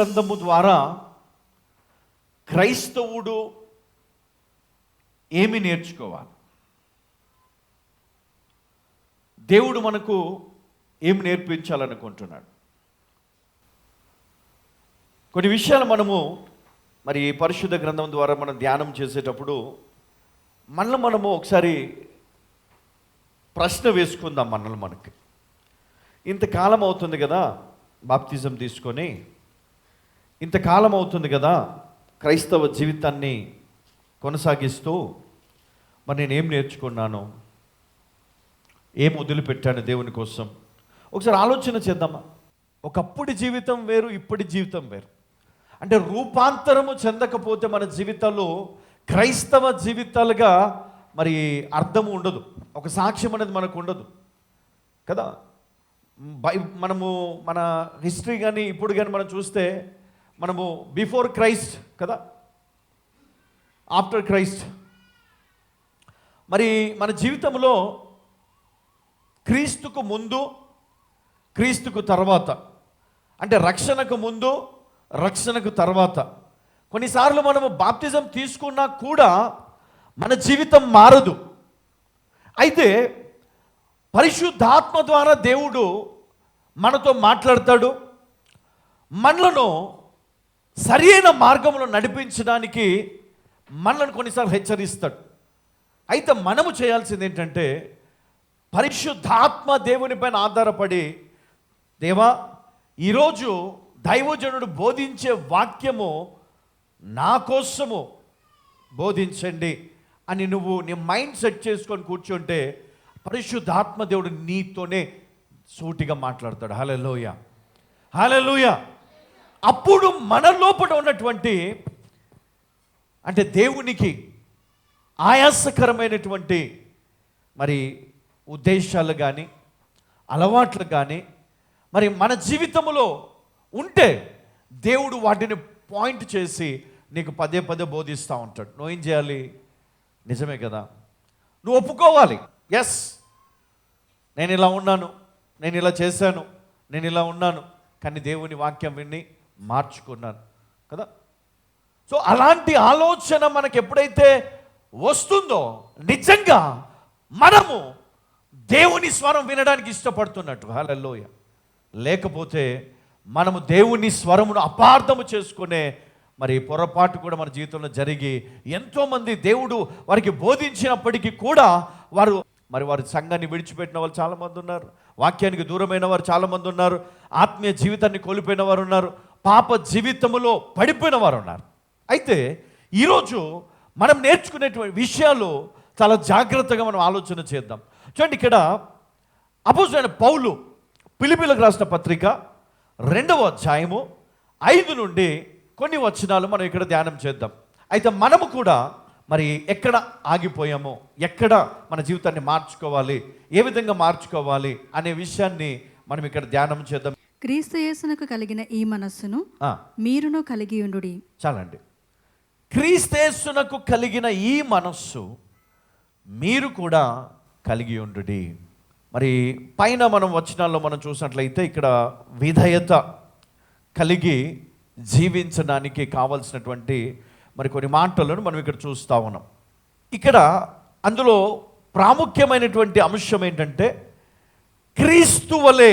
గ్రంథము ద్వారా క్రైస్తవుడు ఏమి నేర్చుకోవాలి, దేవుడు మనకు ఏమి నేర్పించాలనుకుంటున్నాడు? కొన్ని విషయాలు మనము మరి పరిశుద్ధ గ్రంథం ద్వారా మనం ధ్యానం చేసేటప్పుడు మనము ఒకసారి ప్రశ్న వేసుకుందాం. మనకి ఇంతకాలం అవుతుంది కదా బాప్తిజం తీసుకొని, ఇంతకాలం అవుతుంది కదా క్రైస్తవ జీవితాన్ని కొనసాగిస్తూ, మరి నేనేం నేర్చుకున్నాను, ఏం వదిలిపెట్టాను దేవుని కోసం? ఒకసారి ఆలోచన చేద్దామా? ఒకప్పటి జీవితం వేరు, ఇప్పటి జీవితం వేరు. అంటే రూపాంతరము చెందకపోతే మన జీవితాల్లో క్రైస్తవ జీవితాలుగా మరి అర్థం ఉండదు, ఒక సాక్ష్యం అనేది మనకు ఉండదు కదా. మనము మన హిస్టరీ కానీ ఇప్పుడు కానీ మనం చూస్తే మనము బిఫోర్ క్రైస్ట్ కదా, ఆఫ్టర్ క్రైస్ట్. మరి మన జీవితంలో క్రీస్తుకు ముందు, క్రీస్తుకు తర్వాత, అంటే రక్షణకు ముందు, రక్షణకు తర్వాత. కొన్నిసార్లు మనము బాప్తిజం తీసుకున్నా కూడా మన జీవితం మారదు. అయితే పరిశుద్ధాత్మ ద్వారా దేవుడు మనతో మాట్లాడతాడు, మనలను సరి అయిన మార్గంలో నడిపించడానికి మనల్ని కొన్నిసార్లు హెచ్చరిస్తాడు. అయితే మనము చేయాల్సింది ఏంటంటే పరిశుద్ధాత్మ దేవుని పైన ఆధారపడి, దేవా ఈరోజు దైవజనుడు బోధించే వాక్యము నా కోసము బోధించండి అని నువ్వు నీ మైండ్ సెట్ చేసుకొని కూర్చుంటే పరిశుద్ధాత్మ దేవుడు నీతోనే సూటిగా మాట్లాడతాడు. హల్లెలూయా, హల్లెలూయా. అప్పుడు మన లోపల ఉన్నటువంటి, అంటే దేవునికి ఆయాసకరమైనటువంటి మరి ఉద్దేశాలు కానీ అలవాట్లు కానీ మరి మన జీవితంలో ఉంటే దేవుడు వాటిని పాయింట్ చేసి నీకు పదే పదే బోధిస్తూ ఉంటాడు. నువ్వేం చేయాలి? నిజమే కదా, నువ్వు ఒప్పుకోవాలి. ఎస్, నేను ఇలా ఉన్నాను, నేను ఇలా చేశాను, నేను ఇలా ఉన్నాను, కానీ దేవుని వాక్యం విని మార్చుకున్నాను కదా. సో అలాంటి ఆలోచన మనకు ఎప్పుడైతే వస్తుందో నిజంగా మనము దేవుని స్వరం వినడానికి ఇష్టపడుతున్నట్టు. హల్లెలూయా. లేకపోతే మనము దేవుని స్వరమును అపార్థము చేసుకునే మరి పొరపాటు కూడా మన జీవితంలో జరిగి ఎంతోమంది దేవుడు వారికి బోధించినప్పటికీ కూడా వారి సంఘాన్ని విడిచిపెట్టిన వాళ్ళు చాలామంది ఉన్నారు, వాక్యానికి దూరమైన వారు చాలామంది ఉన్నారు, ఆత్మీయ జీవితాన్ని కోల్పోయిన వారు ఉన్నారు, పాప జీవితంలో పడిపోయిన వారు ఉన్నారు. అయితే ఈరోజు మనం నేర్చుకునేటువంటి విషయాలు చాలా జాగ్రత్తగా మనం ఆలోచన చేద్దాం. చూడండి, ఇక్కడ అపోస్తలుడైన పౌలు ఫిలిప్పీయులకు రాసిన పత్రిక 2వ అధ్యాయము 5 నుండి కొన్ని వచనాలు మనం ఇక్కడ ధ్యానం చేద్దాం. అయితే మనము కూడా మరి ఎక్కడ ఆగిపోయామో, ఎక్కడ మన జీవితాన్ని మార్చుకోవాలి, ఏ విధంగా మార్చుకోవాలి అనే విషయాన్ని మనం ఇక్కడ ధ్యానం చేద్దాం. క్రీస్తు యేసునకు కలిగిన ఈ మనస్సును మీరును కలిగి ఉండుడి. చాలండి. క్రీస్తు యేసునకు కలిగిన ఈ మనస్సు మీరు కూడా కలిగి ఉండుడి. మరి పైన మనం వచనాల్లో మనం చూసినట్లయితే ఇక్కడ విధేయత కలిగి జీవించడానికి కావలసినటువంటి మరి కొన్ని మాటలను మనం ఇక్కడ చూస్తూ ఉన్నాం. ఇక్కడ అందులో ప్రాముఖ్యమైనటువంటి అంశం ఏంటంటే క్రీస్తు వలె,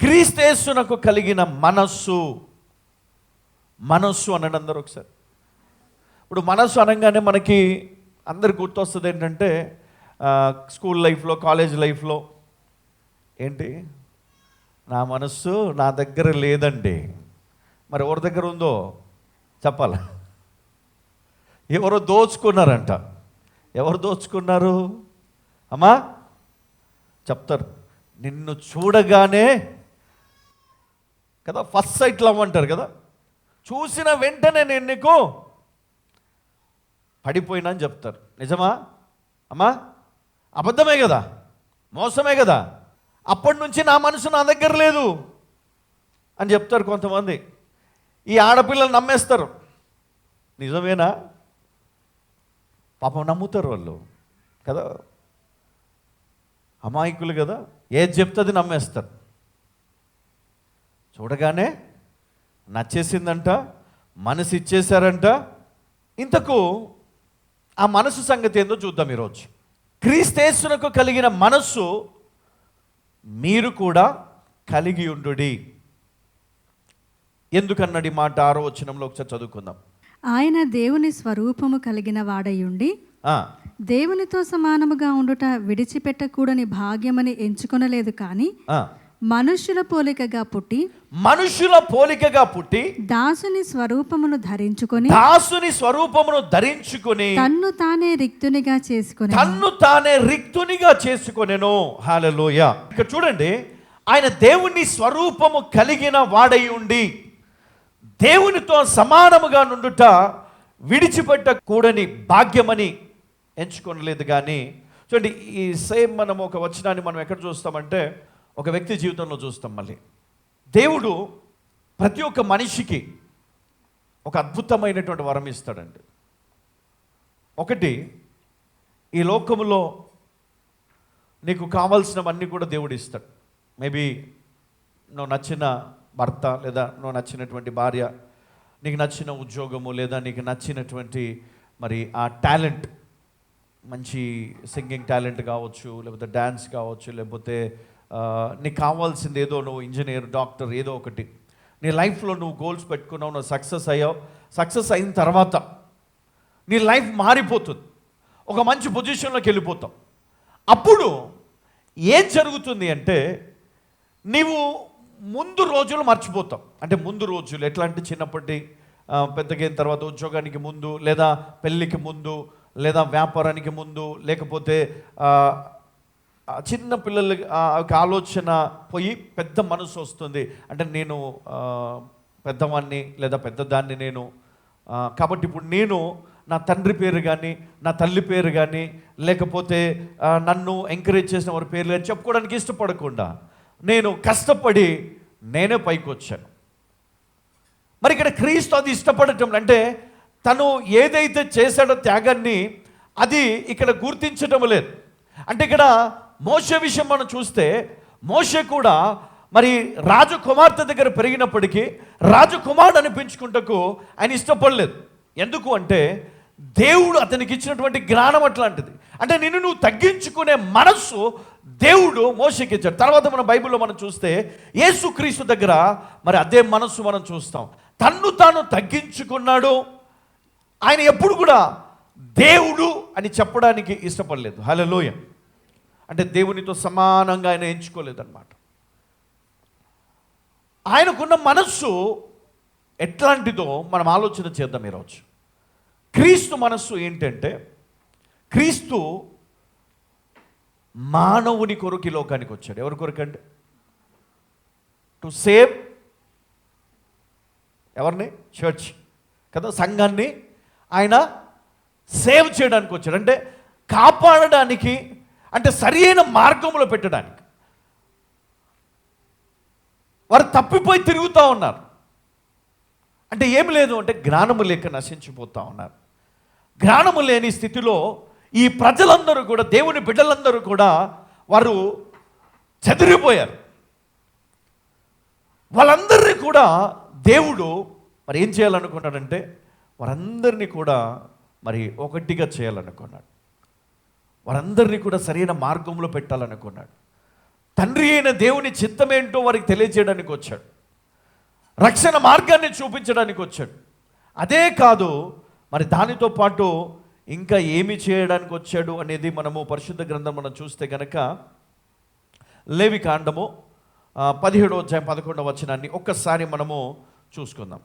క్రీస్తు యేసునకు కలిగిన మనస్సు. మనస్సు అనండి అందరూ ఒకసారి. ఇప్పుడు మనస్సు అనగానే మనకి అందరికి గుర్తొస్తుంది ఏంటంటే స్కూల్ లైఫ్లో, కాలేజ్ లైఫ్లో ఏంటి, నా మనస్సు నా దగ్గర లేదండి. మరి ఎవరి దగ్గర ఉందో చెప్పాల. ఎవరో దోచుకున్నారంట. ఎవరు దోచుకున్నారు అమ్మా? చెప్తారు. నిన్ను చూడగానే కదా, ఫస్ట్ సైట్ లవ్ అంటారు కదా, చూసిన వెంటనే నేను నీకు పడిపోయినా అని చెప్తారు. నిజమా అమ్మా? అబద్ధమే కదా, మోసమే కదా. అప్పటి నుంచి నా మనసు నా దగ్గర లేదు అని చెప్తారు కొంతమంది. ఈ ఆడపిల్లలు నమ్మేస్తారు. నిజమేనా? పాపం నమ్ముతారు వాళ్ళు కదా, అమాయకులు కదా, ఏది చెప్తుంది నమ్మేస్తారు. చూడగానే నచ్చేసిందంట, మనసు ఇచ్చేశారంట. ఇంతకు ఆ మనసు సంగతి ఏందో చూద్దాం ఈరోజు. క్రీస్తేసునకు కలిగిన మనస్సు మీరు కూడా కలిగి ఉండుడి. ఎందుకన్నాడు ఈ మాట? 6వ వచనంలో ఒకసారి చదువుకుందాం. ఆయన దేవుని స్వరూపము కలిగిన వాడయుండి దేవునితో సమానముగా ఉండుట విడిచిపెట్టకూడని భాగ్యమని ఎంచుకొనలేదు కానీ మనుష్యుల పోలికగా పుట్టి దాసుని స్వరూపమును ధరించుకొని తన్ను తానే రిక్తునిగా చేసుకొనెను. హల్లెలూయా. ఇక చూడండి, ఆయన దేవుని స్వరూపము కలిగిన వాడై ఉండి దేవునితో సమానముగా నుండుట విడిచిపెట్టకూడని భాగ్యమని ఎంచుకొనలేదు. కానీ చూడండి, ఈ సేమ్ మనం ఒక వచనాన్ని మనం ఎక్కడ చూస్తామంటే ఒక వ్యక్తి జీవితంలో చూస్తాం. మళ్ళీ దేవుడు ప్రతి ఒక్క మనిషికి ఒక అద్భుతమైనటువంటి వరం ఇస్తాడండి. ఒకటి, ఈ లోకములో నీకు కావాల్సినవన్నీ కూడా దేవుడు ఇస్తాడు. మేబీ నువ్వు నచ్చిన భర్త, లేదా నువ్వు నచ్చినటువంటి భార్య, నీకు నచ్చిన ఉద్యోగము, లేదా నీకు నచ్చినటువంటి మరి ఆ టాలెంట్, మంచి సింగింగ్ టాలెంట్ కావచ్చు, లేకపోతే డ్యాన్స్ కావచ్చు, లేకపోతే నీకు కావాల్సింది ఏదో, నువ్వు ఇంజనీర్, డాక్టర్, ఏదో ఒకటి నీ లైఫ్లో నువ్వు గోల్స్ పెట్టుకున్నావు, నువ్వు సక్సెస్ అయ్యావు. సక్సెస్ అయిన తర్వాత నీ లైఫ్ మారిపోతుంది, ఒక మంచి పొజిషన్లోకి వెళ్ళిపోతావు. అప్పుడు ఏం జరుగుతుంది అంటే నీవు ముందు రోజులు మర్చిపోతాం. అంటే ముందు రోజులు ఎట్లా అంటే చిన్నప్పటి పెద్దగైన తర్వాత ఉద్యోగానికి ముందు, లేదా పెళ్ళికి ముందు, లేదా వ్యాపారానికి ముందు, లేకపోతే చిన్న పిల్లల ఆలోచన పోయి పెద్ద మనసు వస్తుంది. అంటే నేను పెద్దవాడిని లేదా పెద్దదాన్ని నేను, కాబట్టి ఇప్పుడు నేను నా తండ్రి పేరు కానీ, నా తల్లి పేరు కానీ, లేకపోతే నన్ను ఎంకరేజ్ చేసిన వారి పేర్లు కానీ చెప్పుకోవడానికి ఇష్టపడకుండా నేను కష్టపడి నేనే పైకి వచ్చాను. మరి ఇక్కడ క్రీస్తు అది ఇష్టపడటం అంటే తను ఏదైతే చేశాడో త్యాగాన్ని అది ఇక్కడ గుర్తించటం లేదు. అంటే ఇక్కడ మోషే విషయం మనం చూస్తే, మోషే కూడా మరి రాజకుమార్తె దగ్గర పెరిగినప్పటికీ రాజకుమారుడు అనిపించుకుంటకు ఆయన ఇష్టపడలేదు. ఎందుకు అంటే దేవుడు అతనికి ఇచ్చినటువంటి జ్ఞానం అట్లాంటిది. అంటే నిన్ను నువ్వు తగ్గించుకునే మనస్సు దేవుడు మోషేకి ఇచ్చాడు. తర్వాత మన బైబిల్లో మనం చూస్తే యేసుక్రీస్తు దగ్గర మరి అదే మనస్సు మనం చూస్తాం. తన్ను తాను తగ్గించుకున్నాడు. ఆయన ఎప్పుడు కూడా దేవుడు అని చెప్పడానికి ఇష్టపడలేదు. హల్లెలూయా. అంటే దేవునితో సమానంగా ఆయన ఎంచుకోలేదన్నమాట. ఆయనకున్న మనస్సు ఎట్లాంటిదో మనం ఆలోచన చేద్దాం ఈరోజు. క్రీస్తు మనస్సు ఏంటంటే, క్రీస్తు మానవుని కొరకు ఈ లోకానికి వచ్చాడు. ఎవరి కొరకంటే? టు సేవ్ ఎవరిని? చర్చ్ కదా, సంఘాన్ని ఆయన సేవ్ చేయడానికి వచ్చాడు. అంటే కాపాడడానికి, అంటే సరి అయిన మార్గంలో పెట్టడానికి. వారు తప్పిపోయి తిరుగుతూ ఉన్నారు. అంటే ఏమి లేదు అంటే జ్ఞానము లేక నశించిపోతూ ఉన్నారు. జ్ఞానము లేని స్థితిలో ఈ ప్రజలందరూ కూడా, దేవుని బిడ్డలందరూ కూడా వారు చెదిరిపోయారు. వాళ్ళందరినీ కూడా దేవుడు మరి ఏం చేయాలనుకున్నాడంటే వారందరినీ కూడా మరి ఒకటిగా చేయాలనుకున్నాడు. వారందరినీ కూడా సరైన మార్గంలో పెట్టాలనుకున్నాడు. తండ్రి అయిన దేవుని చిత్తమేంటో వారికి తెలియజేయడానికి వచ్చాడు. రక్షణ మార్గాన్ని చూపించడానికి వచ్చాడు. అదే కాదు, మరి దానితో పాటు ఇంకా ఏమి చేయడానికి వచ్చాడు అనేది మనము పరిశుద్ధ గ్రంథం మనం చూస్తే కనుక లేవికాండము 17వ అధ్యాయం 11వ వచనాన్ని ఒక్కసారి మనము చూసుకుందాం.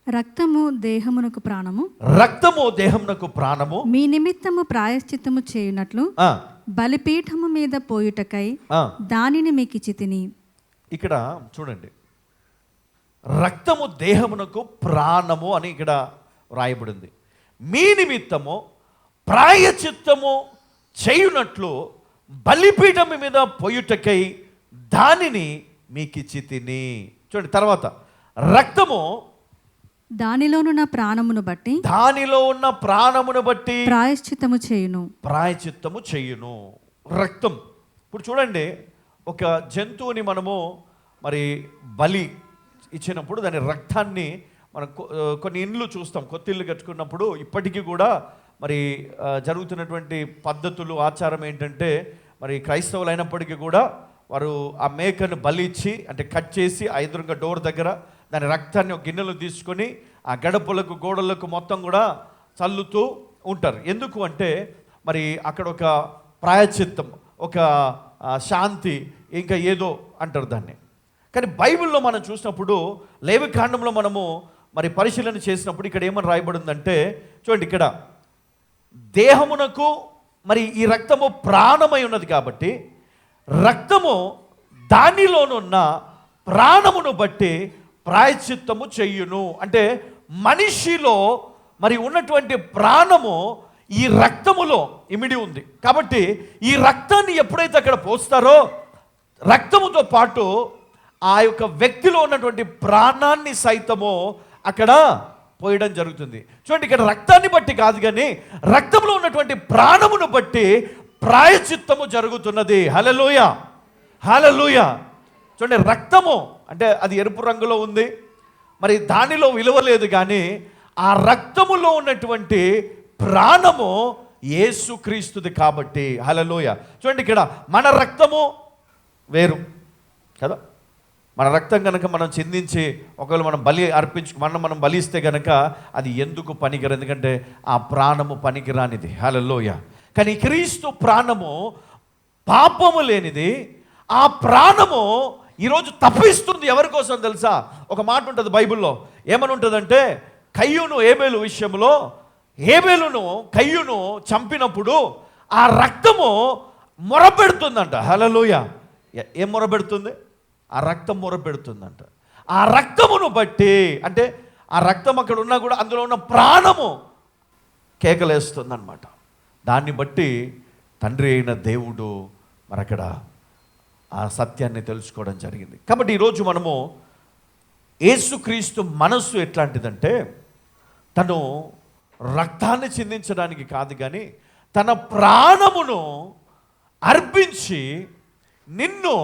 రక్తము దేహమునకు ప్రాణము, రక్తము దేహమునకు ప్రాణము, మీ నిమిత్తము ప్రాయశ్చిత్తము చేయునట్లు బలిపీఠము మీద పోయుటకై దానిని మీకు ఇచ్చితిని. ఇక్కడ చూడండి, రక్తము దేహమునకు ప్రాణము అని ఇక్కడ వ్రాయబడింది. మీ నిమిత్తము ప్రాయచిత్తము చేయునట్లు బలిపీఠము మీద పోయుటకై దానిని మీకు ఇచ్చితిని. చూడండి తర్వాత, రక్తము దానిలోనున్న ప్రాణమును బట్టి, దానిలో ఉన్న ప్రాణమును బట్టి ప్రాయశ్చిత్తము చేయును, ప్రాయచిత్తము చేయును. రక్తం. ఇప్పుడు చూడండి, ఒక జంతువుని మనము మరి బలి ఇచ్చినప్పుడు దాని రక్తాన్ని మనం కొన్ని ఇండ్లు చూస్తాం, కొత్త ఇల్లు కట్టుకున్నప్పుడు ఇప్పటికీ కూడా మరి జరుగుతున్నటువంటి పద్ధతులు, ఆచారం ఏంటంటే, మరి క్రైస్తవులు అయినప్పటికీ కూడా వారు ఆ మేకను బలి ఇచ్చి, అంటే కట్ చేసి ఆ ఎదురుగా డోర్ దగ్గర దాని రక్తాన్ని ఒక గిన్నెలో తీసుకొని ఆ గడపలకు, గోడలకు మొత్తం కూడా చల్లుతూ ఉంటారు. ఎందుకు అంటే మరి అక్కడ ఒక ప్రాయశ్చిత్తం, ఒక శాంతి, ఇంకా ఏదో అంటారు దాన్ని. కానీ బైబిల్లో మనం చూసినప్పుడు, లేవికాండంలో మనము మరి పరిశీలన చేసినప్పుడు ఇక్కడ ఏమని రాయబడిందంటే, చూడండి, ఇక్కడ దేహమునకు మరి ఈ రక్తము ప్రాణమై ఉన్నది కాబట్టి రక్తము దానిలోనున్న ప్రాణమును బట్టి ప్రాయశ్చిత్తము చెయ్యును. అంటే మనిషిలో మరి ఉన్నటువంటి ప్రాణము ఈ రక్తములో ఇమిడి ఉంది కాబట్టి ఈ రక్తాన్ని ఎప్పుడైతే అక్కడ పోస్తారో రక్తముతో పాటు ఆ యొక్క వ్యక్తిలో ఉన్నటువంటి ప్రాణాన్ని సైతము అక్కడ పోయడం జరుగుతుంది. చూడండి, ఇక్కడ రక్తాన్ని బట్టి కాదు కానీ రక్తంలో ఉన్నటువంటి ప్రాణమును బట్టి ప్రాయశ్చిత్తము జరుగుతున్నది. హల్లెలూయా, హల్లెలూయా. చూడండి, రక్తము అంటే అది ఎరుపు రంగులో ఉంది, మరి దానిలో విలువ లేదు, కానీ ఆ రక్తములో ఉన్నటువంటి ప్రాణము యేసుక్రీస్తుది కాబట్టి. హల్లెలూయా. చూడండి, ఇక్కడ మన రక్తము వేరు కదా. మన రక్తం కనుక మనం చిందించి ఒకవేళ మనం బలి మనం బలిస్తే కనుక అది ఎందుకు పనికిరాదు, ఎందుకంటే ఆ ప్రాణము పనికిరానిది. హల్లెలూయా. కానీ క్రీస్తు ప్రాణము పాపము లేనిది. ఆ ప్రాణము ఈరోజు తప్పిస్తుంది. ఎవరి కోసం తెలుసా? ఒక మాట ఉంటుంది బైబిల్లో, ఏమని ఉంటుందంటే, కయ్యూను ఏబేలు విషయంలో, ఏబేలును కయ్యూను చంపినప్పుడు ఆ రక్తము మొరపెడుతుందంట. హల్లెలూయా. ఏం మొరపెడుతుంది? ఆ రక్తం మొరపెడుతుందంట. ఆ రక్తమును బట్టి, అంటే ఆ రక్తం అక్కడ ఉన్నా కూడా అందులో ఉన్న ప్రాణము కేకలేస్తుంది అన్నమాట. దాన్ని బట్టి తండ్రి అయిన దేవుడు మరి అక్కడ ఆ సత్యాన్ని తెలుసుకోవడం జరిగింది. కాబట్టి ఈరోజు మనము యేసుక్రీస్తు మనస్సు ఎట్లాంటిదంటే, తను రక్తాన్ని చిందించడానికి కాదు కానీ తన ప్రాణమును అర్పించి నిన్ను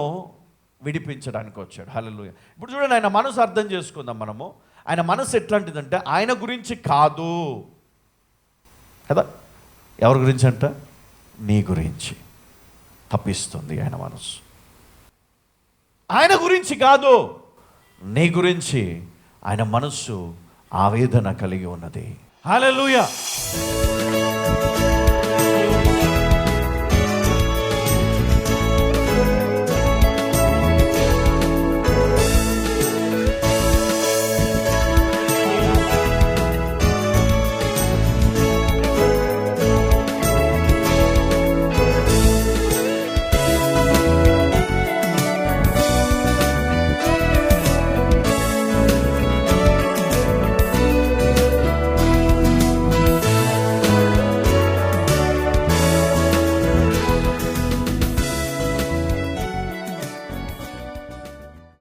విడిపించడానికి వచ్చాడు. హల్లెలూయా. ఇప్పుడు చూడండి, ఆయన మనసు అర్థం చేసుకుందాం మనము. ఆయన మనసు ఎట్లాంటిదంటే ఆయన గురించి కాదు కదా. ఎవరి గురించి అంట? నీ గురించి తప్పిస్తుంది ఆయన మనసు. ఆయన గురించి కాదు, నీ గురించి ఆయన మనస్సు ఆవేదన కలిగి ఉన్నది. హల్లెలూయా.